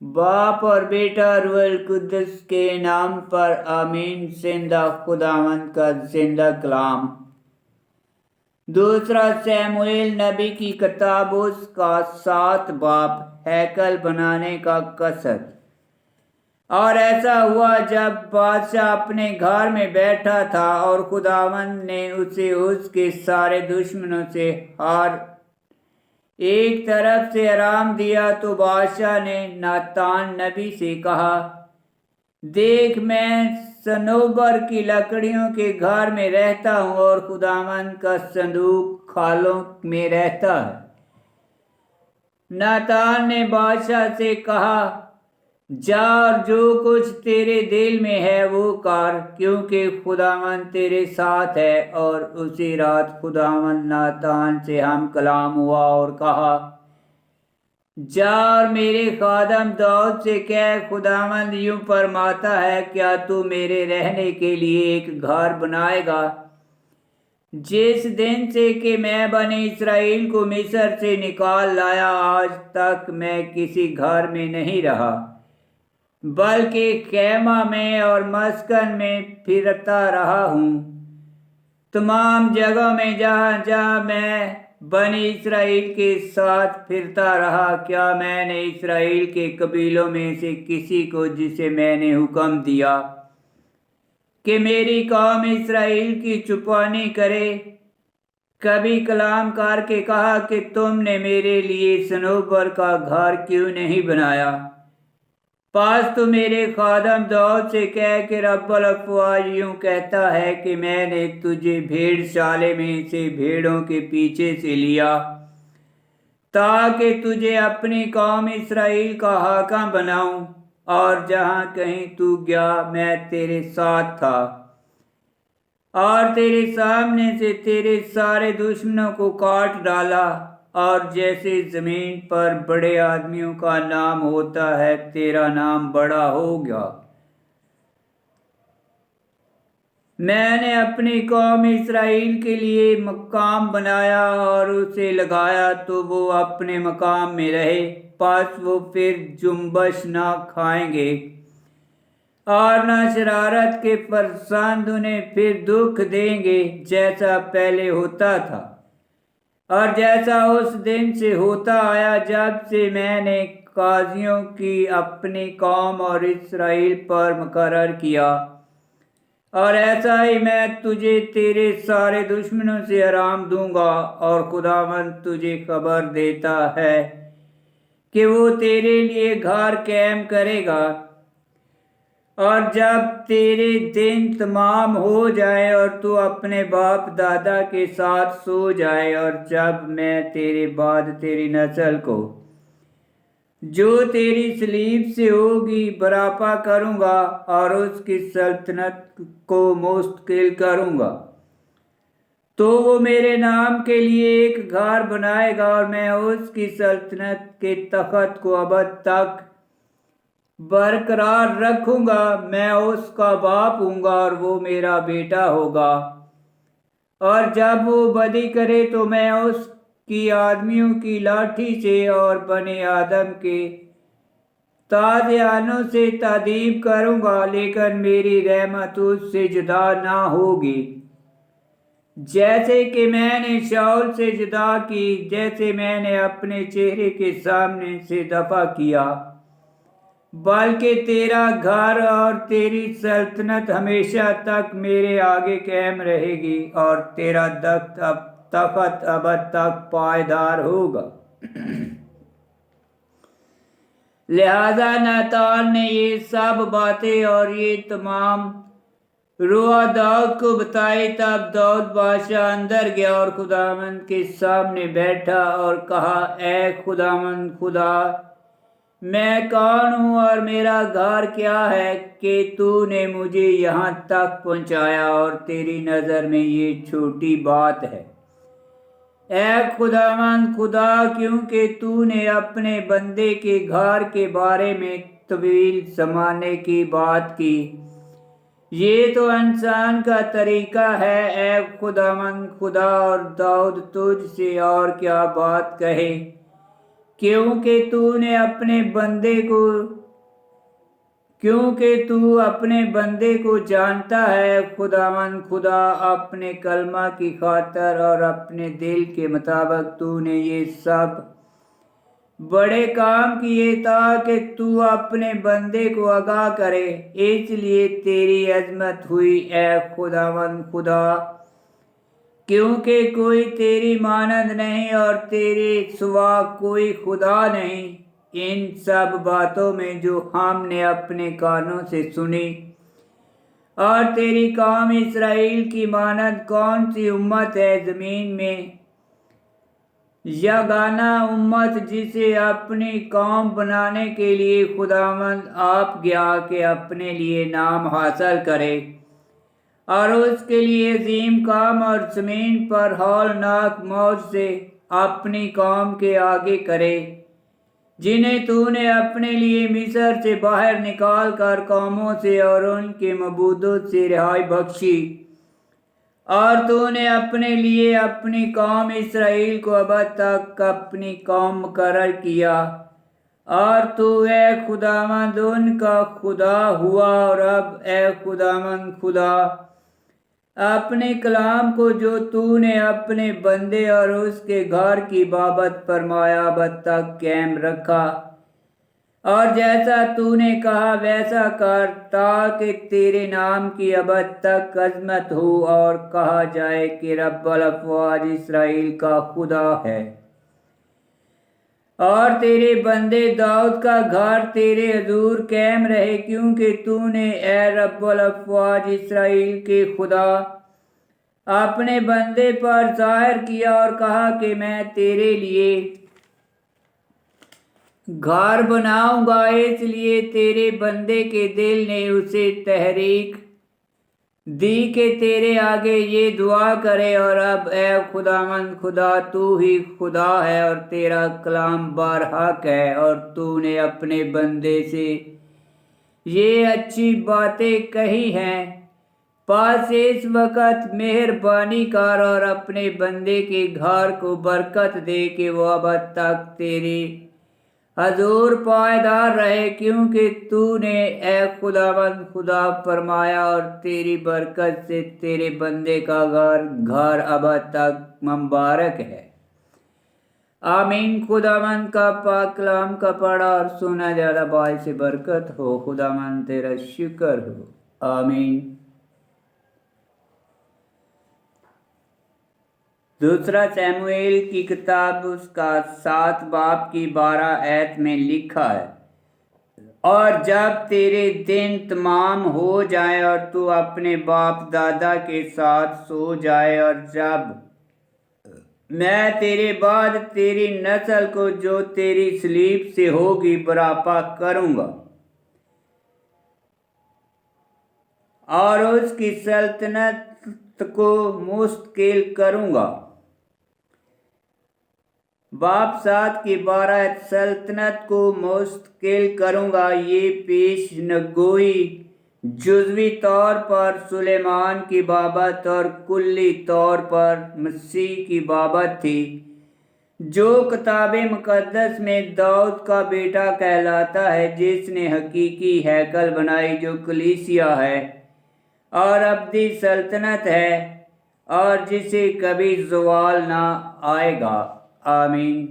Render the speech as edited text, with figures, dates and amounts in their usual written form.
باپ اور بیٹا روح القدس کے نام پر آمین۔ زندہ خداوند کا زندہ کلام۔ دوسرا سیموئیل نبی کی کتاب اس کا 7 باب، ہیکل بنانے کا قصد۔ اور ایسا ہوا جب بادشاہ اپنے گھر میں بیٹھا تھا اور خداوند نے اسے اس کے سارے دشمنوں سے ہر ایک طرف سے آرام دیا، تو بادشاہ نے ناتان نبی سے کہا، دیکھ میں صنوبر کی لکڑیوں کے گھر میں رہتا ہوں اور خداوند کا صندوق کھالوں میں رہتا ہے۔ ناتان نے بادشاہ سے کہا، جا اور جو کچھ تیرے دل میں ہے وہ کر، کیونکہ خداوند تیرے ساتھ ہے۔ اور اسی رات خداوند ناتان سے ہم کلام ہوا اور کہا، جا اور میرے خادم داؤد سے کہہ، خداوند یوں فرماتا ہے، کیا تو میرے رہنے کے لیے ایک گھر بنائے گا؟ جس دن سے کہ میں بنی اسرائیل کو مصر سے نکال لایا، آج تک میں کسی گھر میں نہیں رہا، بلکہ خیمہ میں اور مسکن میں پھرتا رہا ہوں۔ تمام جگہوں میں جہاں جہاں میں بنی اسرائیل کے ساتھ پھرتا رہا، کیا میں نے اسرائیل کے قبیلوں میں سے کسی کو جسے میں نے حکم دیا کہ میری قوم اسرائیل کی چپانی کرے، کبھی کلام کر کے کہا کہ تم نے میرے لیے صنوبر کا گھر کیوں نہیں بنایا؟ پس تو میرے خادم داؤد سے کہہ کہ رب الافواج یوں کہتا ہے کہ میں نے تجھے بھیڑ شالے میں سے بھیڑوں کے پیچھے سے لیا، تاکہ تجھے اپنی قوم اسرائیل کا حاکم بناؤں، اور جہاں کہیں تو گیا میں تیرے ساتھ تھا، اور تیرے سامنے سے تیرے سارے دشمنوں کو کاٹ ڈالا، اور جیسے زمین پر بڑے آدمیوں کا نام ہوتا ہے، تیرا نام بڑا ہو گیا۔ میں نے اپنی قوم اسرائیل کے لیے مقام بنایا اور اسے لگایا، تو وہ اپنے مقام میں رہے، پس وہ پھر جنبش نہ کھائیں گے اور نہ شرارت کے فرزند انہیں پھر دکھ دیں گے، جیسا پہلے ہوتا تھا اور جیسا اس دن سے ہوتا آیا جب سے میں نے قاضیوں کی اپنی قوم اور اسرائیل پر مقرر کیا۔ اور ایسا ہی میں تجھے تیرے سارے دشمنوں سے آرام دوں گا۔ اور خداوند تجھے خبر دیتا ہے کہ وہ تیرے لیے گھر قائم کرے گا، اور جب تیرے دن تمام ہو جائے اور تو اپنے باپ دادا کے ساتھ سو جائے، اور جب میں تیرے بعد تیری نسل کو جو تیری سلیب سے ہوگی برپا کروں گا اور اس کی سلطنت کو مستقل کروں گا، تو وہ میرے نام کے لیے ایک گھر بنائے گا، اور میں اس کی سلطنت کے تخت کو ابد تک برقرار رکھوں گا۔ میں اس کا باپ ہوں گا اور وہ میرا بیٹا ہوگا، اور جب وہ بدی کرے تو میں اس کی آدمیوں کی لاٹھی سے اور بنی آدم کے تازیانوں سے تادیب کروں گا، لیکن میری رحمت اس سے جدا نہ ہوگی، جیسے کہ میں نے شاؤل سے جدا کی، جیسے میں نے اپنے چہرے کے سامنے سے دفع کیا، بلکہ تیرا گھر اور تیری سلطنت ہمیشہ تک میرے آگے قائم رہے گی، اور تیرا تخت ابد تک پائیدار ہوگا۔ لہذا ناتان نے یہ سب باتیں اور یہ تمام رویا داؤد کو بتائی۔ تب داؤد بادشاہ اندر گیا اور خداوند کے سامنے بیٹھا اور کہا، اے خداوند خدا، میں کون ہوں اور میرا گھر کیا ہے کہ تو نے مجھے یہاں تک پہنچایا، اور تیری نظر میں یہ چھوٹی بات ہے؟ اے خداوند خدا، کیونکہ تو نے اپنے بندے کے گھر کے بارے میں طویل زمانے کی بات کی، یہ تو انسان کا طریقہ ہے۔ اے خداوند خدا، اور داؤد تجھ سے اور کیا بات کہے؟ کیونکہ تو اپنے بندے کو جانتا ہے خداوند خدا، اپنے کلمہ کی خاطر اور اپنے دل کے مطابق تو نے یہ سب بڑے کام کیے تاکہ تو اپنے بندے کو آگاہ کرے، اس لیے تیری عظمت ہوئی اے خداوند خدا، کیونکہ کوئی تیری مانند نہیں اور تیرے سوا کوئی خدا نہیں۔ ان سب باتوں میں جو ہم نے اپنے کانوں سے سنی، اور تیری قوم اسرائیل کی مانند کون سی امت ہے زمین میں، یگانہ امت جسے اپنی قوم بنانے کے لیے خداوند آپ گیا کہ اپنے لیے نام حاصل کرے، اور اس کے لیے عظیم کام اور زمین پر ہولناک موت سے اپنی قوم کے آگے کرے، جنہیں تو نے اپنے لیے مصر سے باہر نکال کر قوموں سے اور ان کے معبودوں سے رہائی بخشی، اور تو نے اپنے لیے اپنی قوم اسرائیل کو ابد تک اپنی قوم مقرر کیا، اور تو اے خداوند ان کا خدا ہوا۔ اور اب اے خداوند خدا، اپنے کلام کو جو تو نے اپنے بندے اور اس کے گھر کی بابت فرمایا ابد تک قائم رکھا، اور جیسا تو نے کہا ویسا کر، تاکہ تیرے نام کی ابد تک عظمت ہو اور کہا جائے کہ رب الافواج اسرائیل کا خدا ہے۔ اور تیرے بندے داؤد کا گھر تیرے حضور قائم رہے، کیونکہ تو نے اے رب الافواج اسرائیل کے خدا اپنے بندے پر ظاہر کیا اور کہا کہ میں تیرے لیے گھر بناؤں گا، اس لیے تیرے بندے کے دل نے اسے تحریک دی کہ تیرے آگے یہ دعا کرے۔ اور اب اے خداوند خدا، تو ہی خدا ہے اور تیرا کلام برحق ہے، اور تو نے اپنے بندے سے یہ اچھی باتیں کہی ہیں، پس اس وقت مہربانی کر اور اپنے بندے کے گھر کو برکت دے کہ وہ ابد تک تیرے حضور پائیدار رہے، کیونکہ تو نے اے خداوند خدا فرمایا، اور تیری برکت سے تیرے بندے کا گھر ابد تک مبارک ہے۔ آمین۔ خداوند کا پاک کلام کا پڑھا اور سنا زیادہ باعث برکت ہو۔ خداوند تیرا شکر ہو۔ آمین۔ دوسرا سیموئیل کی کتاب اس کا 7 باب کی 12 آیت میں لکھا ہے، اور جب تیرے دن تمام ہو جائیں اور تو اپنے باپ دادا کے ساتھ سو جائے، اور جب میں تیرے بعد تیری نسل کو جو تیری سلیب سے ہوگی برپا کروں گا، اور اس کی سلطنت کو مستقل کروں گا۔ باب 7 کی 12 سلطنت کو مستقل کروں گا، یہ پیش نگوئی جزوی طور پر سلیمان کی بابت اور کلی طور پر مسیح کی بابت تھی، جو کتاب مقدس میں داؤد کا بیٹا کہلاتا ہے، جس نے حقیقی ہیکل بنائی جو کلیسیا ہے اور ابدی سلطنت ہے، اور جسے کبھی زوال نہ آئے گا۔ آمین۔